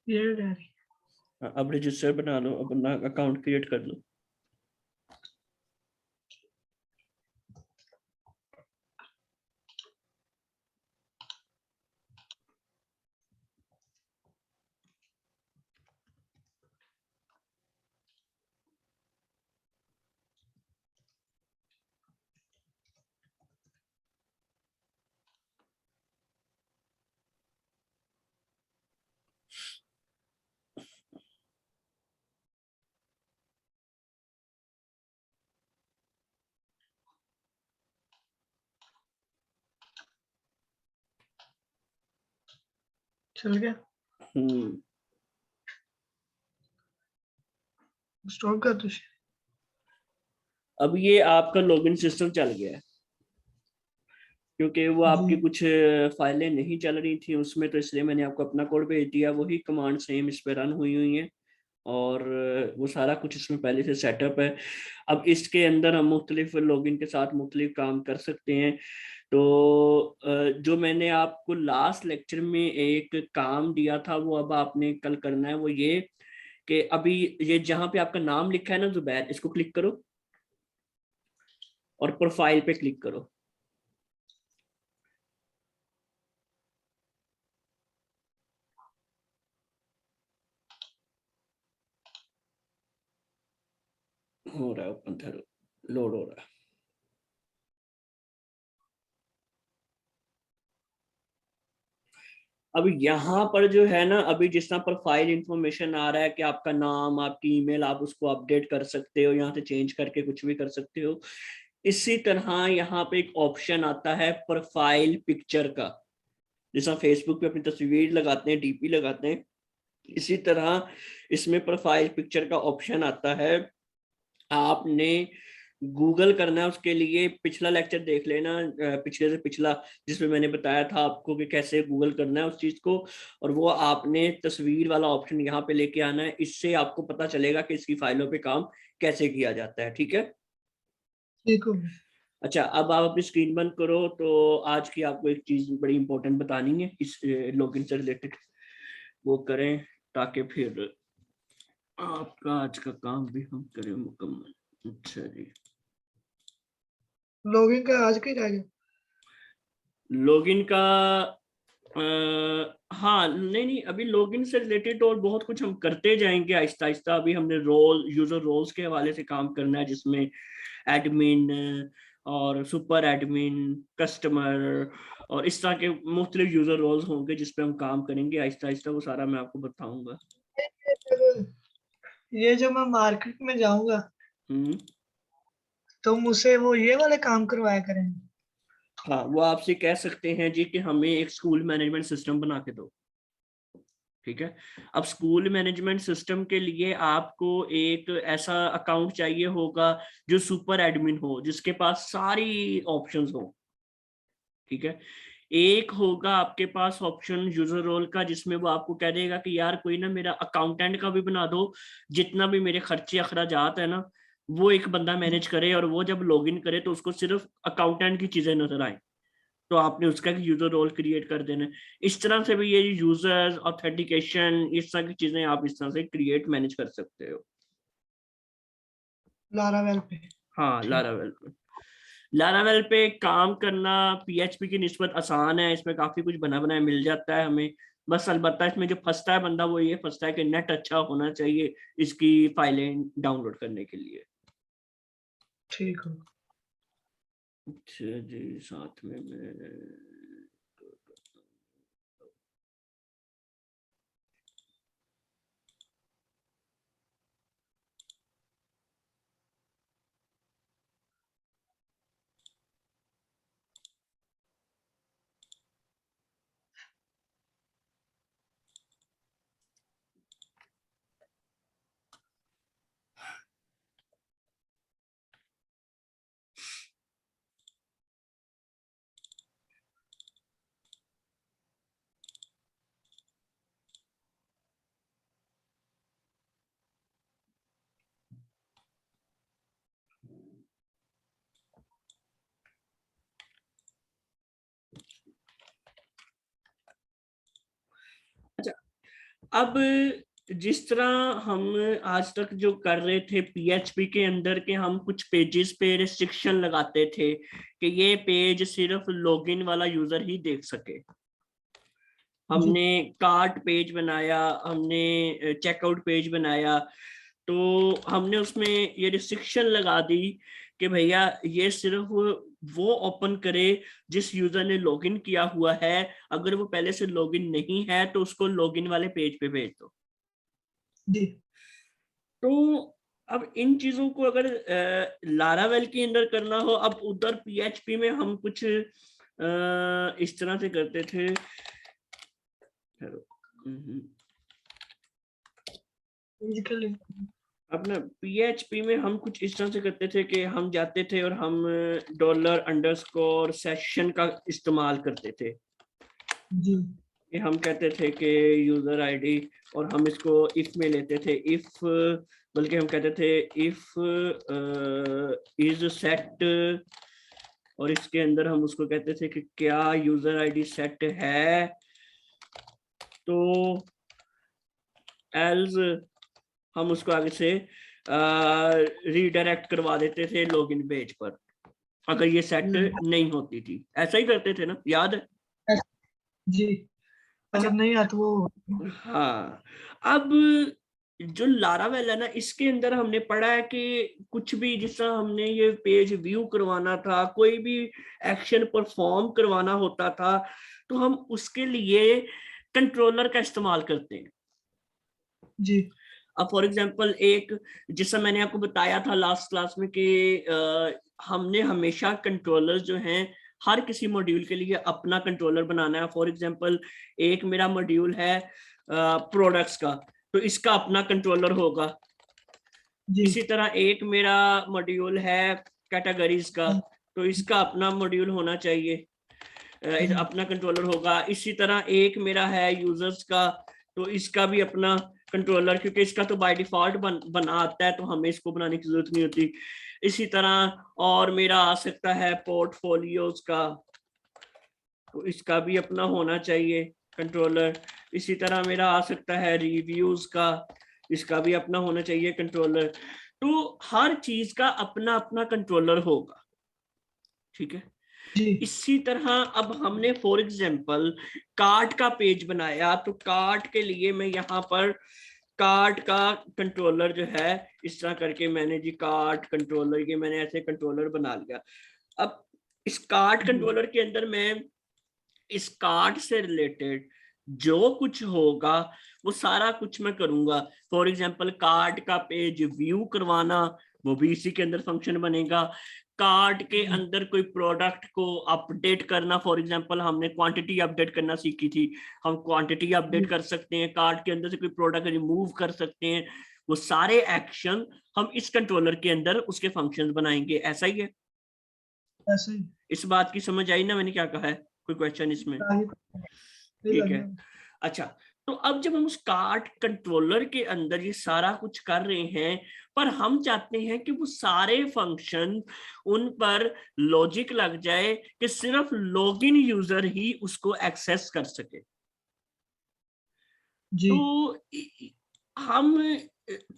ये डायरी। अब रजिस्टर बना लो, अपना अकाउंट क्रिएट कर लो। चल गया। स्टॉप कर दो। अब ये आपका लॉगिन सिस्टम चल गया है, क्योंकि वो आपकी कुछ फाइलें नहीं चल रही थी उसमें, तो इसलिए मैंने आपको अपना कोड भेज दिया। वही कमांड सेम इस पे रन हुई हुई है और वो सारा कुछ इसमें पहले से सेटअप है। अब इसके अंदर हम मुख्तलिफ लॉगिन के साथ मुख्तलिफ काम कर सकते हैं। तो जो मैंने आपको लास्ट लेक्चर में एक काम दिया था वो अब आपने कल करना है। वो ये कि अभी ये जहां पे आपका नाम लिखा है ना जुबैर, इसको क्लिक करो और प्रोफाइल पे क्लिक करो। हो रहा है ओपन, लोड हो रहा है। अब यहाँ पर जो है ना, अभी जिस तरह प्रोफाइल इंफॉर्मेशन आ रहा है कि आपका नाम, आपकी ईमेल, आप उसको अपडेट कर सकते हो, यहाँ से चेंज करके कुछ भी कर सकते हो। इसी तरह यहाँ पे एक ऑप्शन आता है प्रोफाइल पिक्चर का। जैसा फेसबुक पे अपनी तस्वीर लगाते हैं, डीपी लगाते हैं, इसी तरह इसमें प्रोफाइल पिक्चर का ऑप्शन आता है। आपने गूगल करना है उसके लिए, पिछला लेक्चर देख लेना, पिछले से पिछला, जिसमें मैंने बताया था आपको कि कैसे गूगल करना है उस चीज को। और वो आपने तस्वीर वाला ऑप्शन यहाँ पे लेके आना है, इससे आपको पता चलेगा कि इसकी फाइलों पे काम कैसे किया जाता है। ठीक है। ठीक हो। अच्छा, अब आप अपनी स्क्रीन बंद करो। तो आज की आपको एक चीज बड़ी इंपॉर्टेंट बतानी है इस लॉगिन से रिलेटेड, वो करें ताकि फिर आपका आज का काम भी हम करें मुकम्मल। अच्छा जी, लॉगिन का आज का ही रह गया। लॉगिन का हाँ नहीं नहीं, अभी लॉगिन से रिलेटेड और बहुत कुछ हम करते जाएंगे आहिस्ता आहिस्ता। अभी हमने रोल, यूजर रोल्स के हवाले से काम करना है, जिसमें एडमिन और सुपर एडमिन, कस्टमर और इस तरह के मुख्तलिफ यूजर रोल्स होंगे जिस पे हम काम करेंगे आहिस्ता आहिस्ता। वो सारा मैं आपको बताऊंगा। ये जब मैं मार्केट में जाऊंगा हम्म। तो मुझसे वो ये वाले काम करवाया करेंगे। हाँ, वो आपसे कह सकते हैं जी कि हमें एक स्कूल मैनेजमेंट सिस्टम बना के दो। ठीक है। अब स्कूल मैनेजमेंट सिस्टम के लिए आपको एक ऐसा अकाउंट चाहिए होगा जो सुपर एडमिन हो, जिसके पास सारी ऑप्शंस हो। ठीक है। एक होगा आपके पास ऑप्शन यूजर रोल का, जिसमें वो आपको कह देगा कि यार कोई ना मेरा अकाउंटेंट का भी बना दो, जितना भी मेरे खर्चे अखराजात है ना वो एक बंदा मैनेज करे, और वो जब लॉगिन करे तो उसको सिर्फ अकाउंटेंट की चीजें नजर आए। तो आपने उसका यूजर रोल क्रिएट कर देना है। इस तरह से भी ये यूजर्स ऑथेंटिकेशन, इस तरह की चीजें आप इस तरह से क्रिएट मैनेज कर सकते हो। लारावेल पे। हाँ, ठीक। लारावेल पे। लारावेल पे काम करना पीएचपी की निस्बत आसान है, इसमें काफी कुछ बना बनाया मिल जाता है हमें। बस अलबत्ता इसमें जो फंसता है बंदा वो ये फंसता है कि नेट अच्छा होना चाहिए इसकी फाइलें डाउनलोड करने के लिए। ठीक हो। अच्छा जी, साथ में मैं अब जिस तरह हम आज तक जो कर रहे थे PHP के अंदर के, हम कुछ पेजेस पे रिस्ट्रिक्शन लगाते थे कि ये पेज सिर्फ लॉगिन वाला यूजर ही देख सके। हमने कार्ट पेज बनाया, हमने चेकआउट पेज बनाया, तो हमने उसमें ये रिस्ट्रिक्शन लगा दी कि भैया ये सिर्फ वो ओपन करे जिस यूजर ने लॉगिन किया हुआ है। अगर वो पहले से लॉगिन नहीं है तो उसको लॉगिन वाले पेज पे भेज दो। जी। तो अब इन चीजों को अगर लारावेल के अंदर करना हो, अब उधर PHP में हम कुछ इस तरह से करते थे। अपना PHP में हम कुछ इस तरह से करते थे कि हम जाते थे और हम $_ का इस्तेमाल करते थे। जी। कि हम कहते थे कि यूजर आईडी, और हम इसको इफ में लेते थे, इफ, बल्कि हम कहते थे इफ इज सेट, और इसके अंदर हम उसको कहते थे कि क्या यूजर आईडी सेट है, तो एल्स हम उसको आगे से रीडायरेक्ट करवा देते थे लॉगिन पेज पर, अगर ये सेट नहीं होती थी। ऐसा ही करते थे ना, याद है? जी। अगर नहीं आता तो वो। हाँ। अब जो लारावेल है ना, इसके अंदर हमने पढ़ा है कि कुछ भी, जिस तरह हमने ये पेज व्यू करवाना था, कोई भी एक्शन परफॉर्म करवाना होता था, तो हम उसके लिए कंट्रोलर का इस्तेमाल करते हैं। जी। अब फॉर एग्जांपल एक, जिससे मैंने आपको बताया था लास्ट क्लास में कि हमने हमेशा कंट्रोलर जो हैं हर किसी मॉड्यूल के लिए अपना कंट्रोलर बनाना है। फॉर एग्जांपल एक मेरा मॉड्यूल है प्रोडक्ट्स का, तो इसका अपना कंट्रोलर होगा। इसी तरह एक मेरा मॉड्यूल है कैटेगरीज का, तो इसका अपना मॉड्यूल होना चाहिए, अपना कंट्रोलर होगा। इसी तरह एक मेरा है यूजर्स का, तो इसका भी अपना कंट्रोलर, क्योंकि इसका तो बाय डिफॉल्ट बना आता है, तो हमें इसको बनाने की जरूरत नहीं होती। इसी तरह और मेरा आ सकता है पोर्टफोलियोज का, तो इसका भी अपना होना चाहिए कंट्रोलर। इसी तरह मेरा आ सकता है रिव्यूज का, इसका भी अपना होना चाहिए कंट्रोलर। तो हर चीज का अपना अपना कंट्रोलर होगा, ठीक है। इसी तरह अब हमने फॉर एग्जांपल कार्ट का पेज बनाया, तो कार्ट के लिए मैं यहाँ पर कार्ट का कंट्रोलर जो है इस तरह करके मैंने जी कार्ट कंट्रोलर, ये मैंने ऐसे कंट्रोलर बना लिया। अब इस कार्ट कंट्रोलर के अंदर मैं इस कार्ट से रिलेटेड जो कुछ होगा वो सारा कुछ मैं करूंगा। फॉर एग्जांपल कार्ट का पेज व्यू करवाना, वो भी इसी के अंदर फंक्शन बनेगा। कार्ट के अंदर कोई प्रोडक्ट को अपडेट करना, फॉर एग्जांपल हमने क्वांटिटी अपडेट करना सीखी थी, हम क्वांटिटी अपडेट कर सकते हैं, कार्ट के अंदर से कोई प्रोडक्ट रिमूव कर सकते हैं। वो सारे एक्शन हम इस कंट्रोलर के अंदर उसके फंक्शंस बनाएंगे। ऐसा ही है? ऐसे ही। इस बात की समझ आई ना मैंने क्या कहा है? कोई क्वेश्चन इसमें? ठीक है। अच्छा, तो अब जब हम उस कार्ट कंट्रोलर के अंदर ये सारा कुछ कर रहे हैं, पर हम चाहते हैं कि वो सारे फंक्शन उन पर लॉजिक लग जाए कि सिर्फ लॉगिन यूजर ही उसको एक्सेस कर सके। जी। तो हम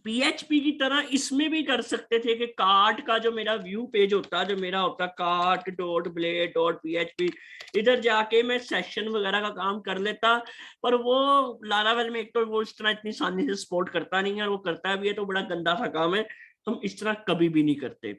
PHP की तरह इसमें भी कर सकते थे कि कार्ट का जो मेरा व्यू पेज होता, जो मेरा होता cart.blade.php, इधर जाके मैं सेशन वगैरह का काम कर लेता। पर वो लारावेल में एक तो वो इस तरह इतनी आसानी से सपोर्ट करता नहीं है, और वो करता भी है तो बड़ा गंदा सा काम है, हम इस तरह कभी भी नहीं करते।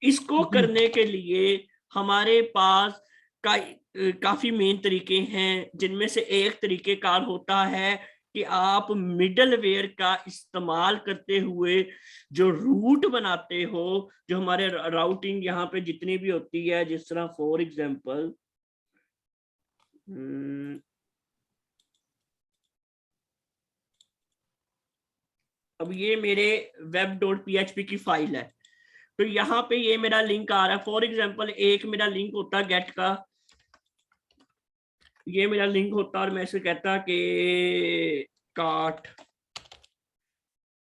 इसको करने के लिए हमारे पास काफी मेन तरीके हैं, जिनमें से एक तरीकेकार होता है कि आप मिडलवेयर का इस्तेमाल करते हुए जो रूट बनाते हो, जो हमारे राउटिंग यहाँ पे जितनी भी होती है, जिस तरह फॉर एग्जांपल अब ये मेरे web.php की फाइल है, तो यहाँ पे ये मेरा लिंक आ रहा है। फॉर एग्जांपल एक मेरा लिंक होता गेट का, ये मेरा लिंक होता और मैं इसे कहता कि कार्ट,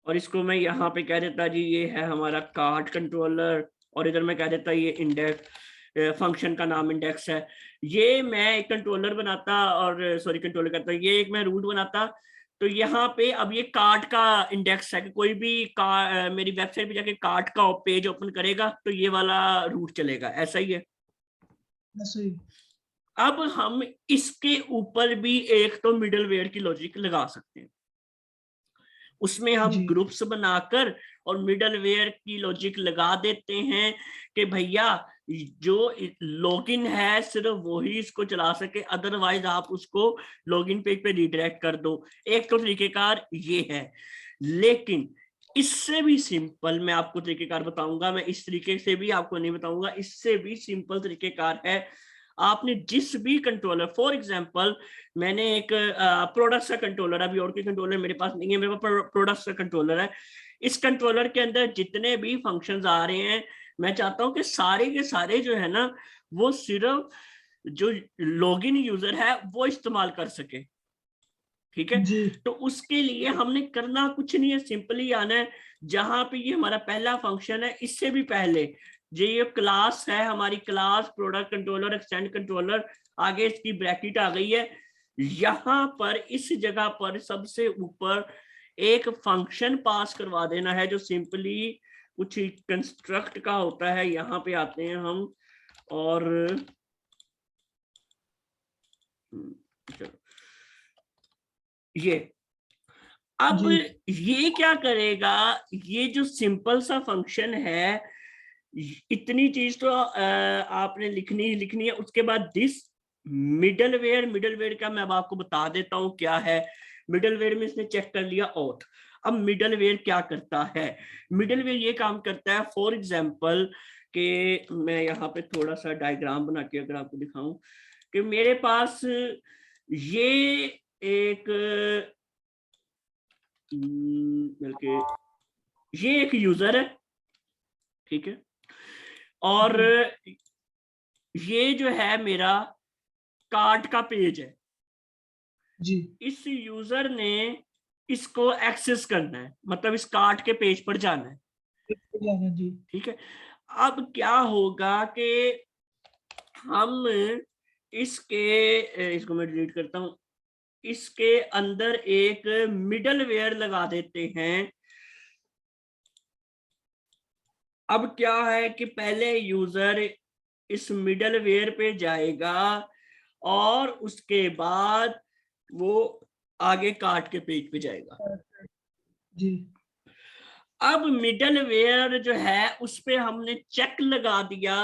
और इसको मैं यहाँ पे कह देता जी ये है हमारा कार्ट कंट्रोलर, और इधर मैं कह देता ये इंडेक्स, फंक्शन का नाम इंडेक्स है। ये मैं एक कंट्रोलर बनाता, और सॉरी कंट्रोलर कहता, ये एक मैं रूट बनाता तो यहाँ पे अब ये कार्ट का इंडेक्स है कि कोई भी मेरी वेबसाइट पे जाके कार्ट का पेज ओपन करेगा तो ये वाला रूट चलेगा, ऐसा ही है। ऐसे ही। अब हम इसके ऊपर भी एक तो मिडलवेयर की लॉजिक लगा सकते हैं, उसमें हम जी ग्रुप्स बनाकर और मिडलवेयर की लॉजिक लगा देते हैं कि भैया जो लॉगिन है सिर्फ वही इसको चला सके, अदरवाइज आप उसको लॉगिन पेज पे रिडायरेक्ट कर दो। एक तो तरीकेकार ये है, लेकिन इससे भी सिंपल मैं आपको तरीकेकार बताऊंगा। मैं इस तरीके से भी आपको नहीं बताऊंगा, इससे भी सिंपल तरीकेकार है। आपने जिस भी कंट्रोलर, फॉर एग्जांपल मैंने एक प्रोडक्ट्स का कंट्रोलर, अभी और कोई कंट्रोलर मेरे पास नहीं है, मेरे पास प्रोडक्ट्स का कंट्रोलर है। इस कंट्रोलर के अंदर जितने भी फंक्शंस आ रहे हैं, मैं चाहता हूं कि सारे के सारे जो है ना, वो सिर्फ जो लॉगिन यूजर है वो इस्तेमाल कर सके, ठीक है। जी तो उसके लिए हमने करना कुछ नहीं है, सिंपली आना है जहां पे ये हमारा पहला फंक्शन है, इससे भी पहले जो ये क्लास है हमारी, class product controller extend controller, आगे इसकी ब्रैकेट आ गई है। यहां पर इस जगह पर सबसे ऊपर एक फंक्शन पास करवा देना है जो सिंपली कुछ कंस्ट्रक्ट का होता है। यहाँ पे आते हैं हम और चलो ये अब जी ये क्या करेगा, ये जो सिंपल सा फंक्शन है, इतनी चीज तो आपने लिखनी है। उसके बाद दिस मिडलवेयर, मिडलवेयर का मैं अब आपको बता देता हूं क्या है। मिडलवेयर में इसने चेक कर लिया ऑथ। अब मिडलवेयर क्या करता है, मिडलवेयर ये काम करता है, फॉर एग्जांपल कि मैं यहाँ पे थोड़ा सा डायग्राम बना के अगर आपको दिखाऊं कि मेरे पास ये एक बल्कि ये एक यूजर है, ठीक है, और ये जो है मेरा कार्ट का पेज है। जी इस यूजर ने इसको एक्सेस करना है, मतलब इस कार्ट के पेज पर जाना है, जी ठीक है। अब क्या होगा कि हम इसको मैं डिलीट करता हूं, इसके अंदर एक मिडलवेयर लगा देते हैं। अब क्या है कि पहले यूजर इस मिडलवेयर पे जाएगा और उसके बाद वो आगे कार्ट के पेज पे जाएगा। जी अब मिडलवेयर जो है उस पे हमने चेक लगा दिया।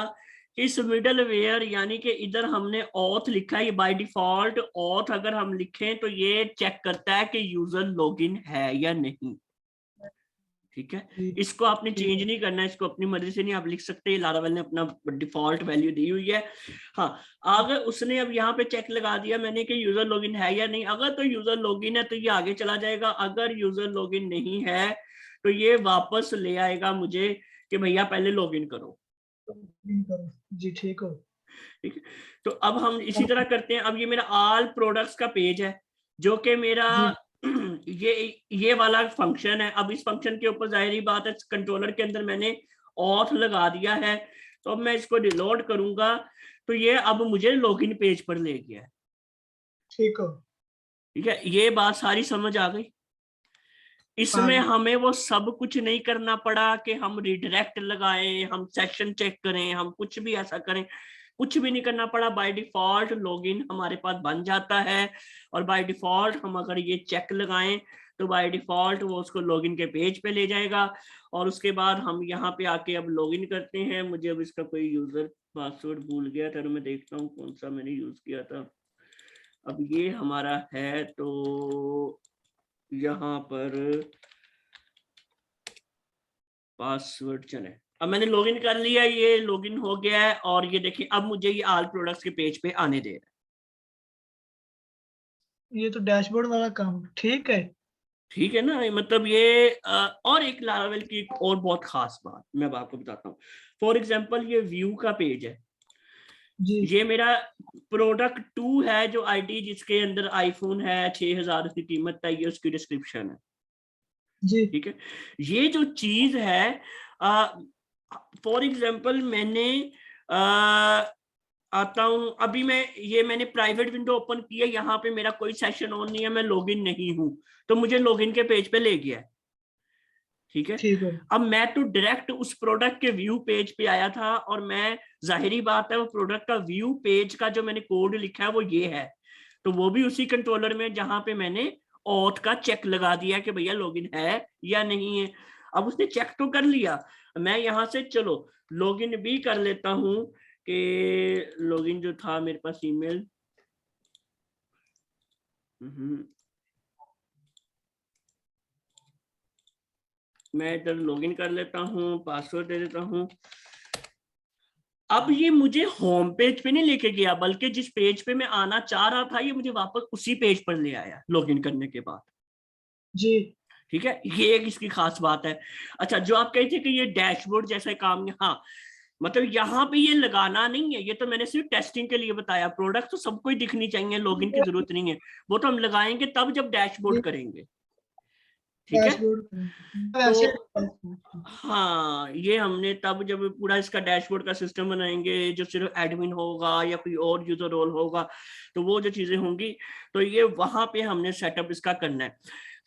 इस मिडलवेयर यानी कि इधर हमने ऑथ लिखा है, ये बाय डिफॉल्ट ऑथ अगर हम लिखें तो ये चेक करता है कि यूजर लॉगिन है या नहीं, ठीक है। जी इसको आपने ठीक चेंज है। नहीं करना है, इसको अपनी मर्जी से नहीं आप लिख सकते, लारावेल ने अपना डिफॉल्ट वैल्यू दी हुई है। हाँ, अगर उसने अब यहाँ पे चेक लगा दिया मैंने कि यूजर लॉगिन है या नहीं, अगर तो यूजर लॉगिन है तो ये आगे चला जाएगा, अगर यूजर लॉगिन नहीं है तो ये वापस ले आएगा मुझे कि भैया पहले लॉगिन करो, जी ठीक हो। ठीक है। तो अब हम इसी तरह करते हैं। अब ये मेरा ऑल प्रोडक्ट्स का पेज है जो कि मेरा जी ये वाला फंक्शन है। अब इस फंक्शन के ऊपर जाहिर ही बात है कंट्रोलर के अंदर मैंने ऑथ लगा दिया है, तो अब मैं इसको रिलोड करूंगा तो ये अब मुझे लॉगिन पेज पर ले गया है, ठीक हो। ठीक है। ये बात सारी समझ आ गई। हाँ इसमें हमें वो सब कुछ नहीं करना पड़ा कि हम रिडायरेक्ट लगाएं, हम सेशन चेक करें, हम कुछ भी ऐसा करें, कुछ भी नहीं करना पड़ा। बाय डिफॉल्ट लॉगिन हमारे पास बन जाता है और बाय डिफॉल्ट हम अगर ये चेक लगाएं तो बाय डिफॉल्ट वो उसको लॉगिन के पेज पे ले जाएगा। और उसके बाद हम यहाँ पे आके अब लॉगिन करते हैं। मुझे अब इसका कोई यूजर पासवर्ड भूल गया था, मैं देखता हूँ कौन सा मैंने यूज किया था। अब ये हमारा है तो यहाँ पर पासवर्ड चले। अब मैंने लॉगिन कर लिया, ये लॉगिन हो गया है और ये देखिए अब मुझे ये ऑल प्रोडक्ट्स के पेज पे आने दे रहा है, ये तो डैशबोर्ड वाला काम ठीक है। ठीक है ना। मतलब ये और एक लारावेल की एक और बहुत खास बात मैं अब आपको बताता हूँ। फॉर एग्जांपल ये व्यू का पेज है, जी ये मेरा प्रोडक्ट 2 है जो आईडी जिसके अंदर आईफोन है, 6000 उसकी कीमत है, ये उसकी डिस्क्रिप्शन है, जी ठीक है। ये जो चीज है फॉर एग्जांपल मैंने आता हूँ, अभी मैंने प्राइवेट विंडो ओपन की है, यहाँ पे मेरा कोई सेशन ऑन नहीं है, मैं लॉगिन नहीं हूँ, तो मुझे लॉगिन के पेज पे ले गया है। ठीक है, ठीक है। अब मैं तो डायरेक्ट उस प्रोडक्ट के व्यू पेज पे आया था, और मैं, जाहिरी बात है, वो प्रोडक्ट का व्यू पेज का जो मैंने कोड लिखा है वो ये है, तो वो भी उसी कंट्रोलर में जहां पे मैंने ऑथ का चेक लगा दिया कि भैया लॉगिन है या नहीं है। अब उसने चेक तो कर लिया, मैं यहाँ से चलो लॉगिन भी कर लेता हूँ, कि लॉगिन जो था मेरे पास ईमेल, मैं इधर लॉगिन कर लेता हूँ, पासवर्ड दे देता हूँ। अब ये मुझे होम पेज पे नहीं लेके गया, बल्कि जिस पेज पे मैं आना चाह रहा था, ये मुझे वापस उसी पेज पर ले आया लॉगिन करने के बाद। जी। ठीक है, ये एक इसकी खास बात है। अच्छा, जो आप कहते थे कि ये डैशबोर्ड जैसा काम, हाँ, मतलब यहाँ पे ये लगाना नहीं है, ये तो मैंने सिर्फ टेस्टिंग के लिए बताया, प्रोडक्ट तो सबको ही दिखनी चाहिए, लॉगिन की जरूरत नहीं है, वो तो हम लगाएंगे तब जब डैशबोर्ड करेंगे। ठीक है, डैशबोर्ड तो वैसे हाँ, ये हमने तब जब पूरा इसका डैशबोर्ड का सिस्टम बनाएंगे, जो सिर्फ एडमिन होगा या कोई और यूजर रोल होगा, तो वो जो चीजें होंगी, तो ये वहां पे हमने सेटअप इसका करना है।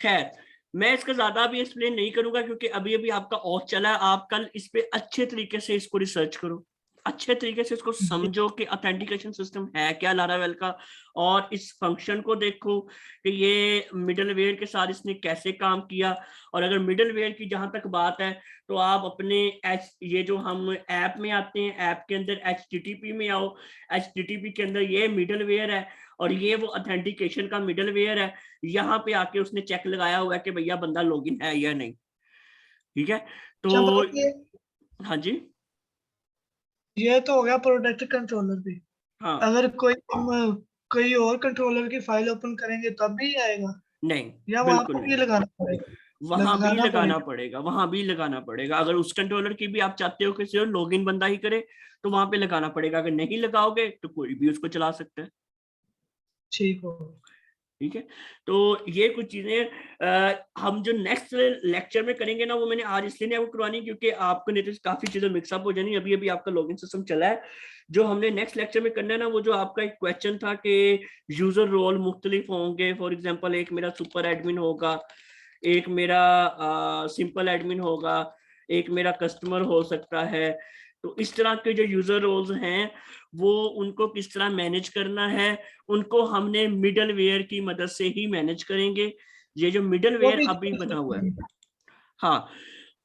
खैर, मैं इसका ज्यादा भी एक्सप्लेन नहीं करूंगा, क्योंकि अभी अभी आपका ऑफ चला है, आप कल इस पे अच्छे तरीके से इसको रिसर्च करो, अच्छे तरीके से इसको समझो कि ऑथेंटिकेशन सिस्टम है क्या लारावेल का, और इस फंक्शन को देखो कि ये मिडलवेयर के साथ इसने कैसे काम किया। और अगर मिडलवेयर की जहां तक बात है, तो आप अपने ये जो हम ऐप में आते हैं, ऐप के अंदर HTTP में आओ, HTTP के अंदर ये मिडलवेयर है, और ये वो ऑथेंटिकेशन का मिडलवेयर है, यहाँ पे आके उसने चेक लगाया हुआ है कि भैया बंदा लॉगिन है या नहीं। ठीक है, तो हाँ जी, ये तो हो गया प्रोडक्ट कंट्रोलर भी। हाँ, अगर कोई और कंट्रोलर की फाइल ओपन करेंगे तब भी आएगा, नहीं, या वहां बिल्कुल पर भी नहीं, लगाना पड़ेगा? वहां भी लगाना लगाना पड़ेगा। पड़ेगा, वहां भी लगाना पड़ेगा। अगर उस कंट्रोलर की भी आप चाहते हो कि सिर्फ लॉगिन बंदा ही करे, तो वहां पे लगाना पड़ेगा, अगर नहीं लगाओगे तो कोई भी उसको चला सकता है। ठीक हो। ठीक है, तो ये कुछ चीजें हम जो नेक्स्ट लेक्चर में करेंगे ना, वो मैंने आज इसलिए नहीं आपको करवानी, क्योंकि आपको नहीं तो काफी चीजें मिक्सअप हो जानी, अभी अभी आपका लॉगिन सिस्टम चला है। जो हमने नेक्स्ट लेक्चर में करना है ना, वो जो आपका एक क्वेश्चन था कि यूजर रोल मुख्तलिफ होंगे, फॉर एग्जाम्पल एक मेरा सुपर एडमिन होगा, एक मेरा सिंपल एडमिन होगा, एक मेरा कस्टमर हो सकता है। तो इस तरह के जो यूजर रोल्स हैं, वो उनको किस तरह मैनेज करना है, उनको हमने मिडल वेयर की मदद से ही मैनेज करेंगे। ये जो मिडल वो वेयर भी अभी बना हुआ है, हाँ।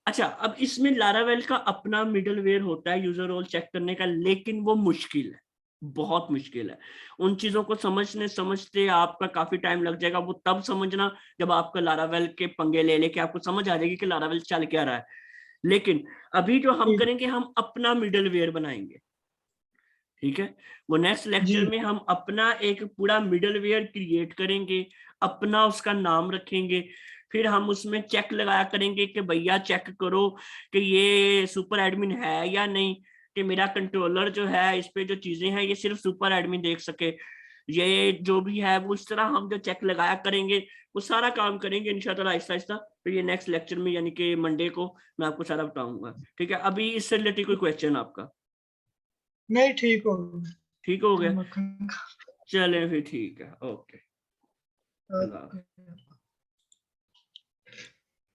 अच्छा, अब इसमें लारावेल का अपना मिडल वेयर होता है यूजर रोल चेक करने का, लेकिन वो मुश्किल है, बहुत मुश्किल है। उन चीजों को समझते आपका काफी टाइम लग जाएगा, वो तब समझना जब आपका लारावेल के पंगे ले लेके आपको समझ आ जाएगी कि लारावेल चल क्या रहा है। लेकिन अभी जो हम करेंगे, हम अपना मिडल वेयर बनाएंगे। ठीक है, वो नेक्स्ट लेक्चर जी। में हम अपना एक पूरा मिडलवेयर क्रिएट करेंगे, अपना उसका नाम रखेंगे, फिर हम उसमें चेक लगाया करेंगे कि भैया चेक करो कि ये सुपर एडमिन है या नहीं, कि मेरा कंट्रोलर जो है, इस पे जो चीजें हैं ये सिर्फ सुपर एडमिन देख सके, ये जो भी है वो इस तरह हम जो चेक लगाया करेंगे, वो सारा काम करेंगे इंशाल्लाह आहिस्ता आहिस्ता। तो ये नेक्स्ट लेक्चर में यानी कि मंडे को मैं आपको सारा बताऊंगा। ठीक है, अभी इससे रिलेटेड कोई क्वेश्चन आपका? नहीं, ठीक हो। ठीक हो गया, मक्खन चलें फिर, ठीक है, ओके, अल्लाह हाफ़िज़। खा